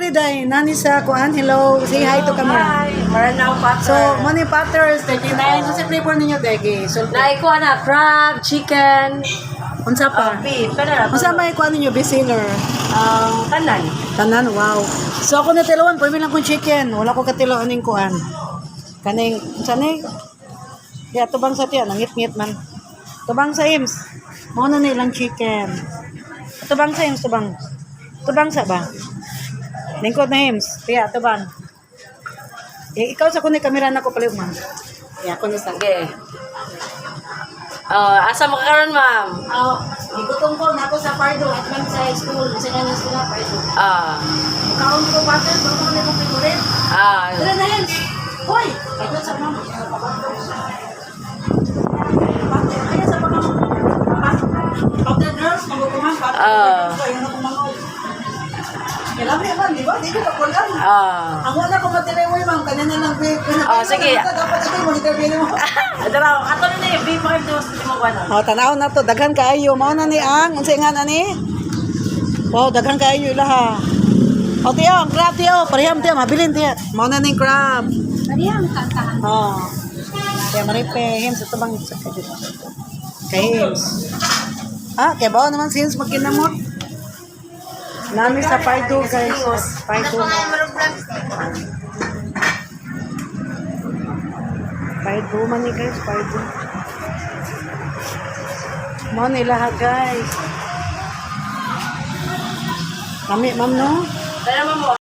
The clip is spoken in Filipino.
nani day, nani sa kuan. Hello, say hi to camera. Hi, Maranaw Patter. So, money Patters, 39. So, sa flavor ninyo, Degi. So, Naiko na, crab, chicken, unsa pa? beef. Kana na. Unsa may kuan ninyo, best seller? Kanan. Tanan, wow. So, ako natilawan, pwede lang kong chicken. Wala ko katilawan ng kuan. Kaning, sani? Kaya, tubang sa tiyan, nangit-ngit man. Tubang sa Ims. Muna na ilang chicken. Tubang sa Ims, tubang. Tubang sa ba? Lingkod na Ims. Kaya, tubang. Ikaw sa kunin kamera na ko pala man. Kaya, ako na sa. Okay. Asa mo karon, ma'am? Igutom ko na ako sa Pardo at lang sa school. Kasi nga na sila Pardo. Kaon ko Patter, kung ano na kong favorite. Tara na Ims. Hoy! Ito sa mama. Kaya sa mga Patter girls, magutuman. Ayun ako mga kailan naman, di ba? Di ko kapulan. Ang wala ko matiliway, ma'am. Kanina lang, sige. Dapat ito, monitor mo. Adara, ato na ni beef mo ito sa mo kuno. Tanaw na to. Daghan kaayo. Mao na ni ang. Unsay nga na ni? Wow, daghan kaayo ilaha. Tiyo, ang crab tiyo. Pareham tiyo. Mabilin tiyo. Mao na ni crab. Pareham kanta. Kaya maripe. Hims. Ito bang isa ka dito? Kay Hims. Kaya bawa naman si Hims magkinamot. Nami sa Pardo, guys. Pardo. Pardo man ni guys. Pardo. Mao ni lahat guys. Kami, ma'am, no? Tara mo.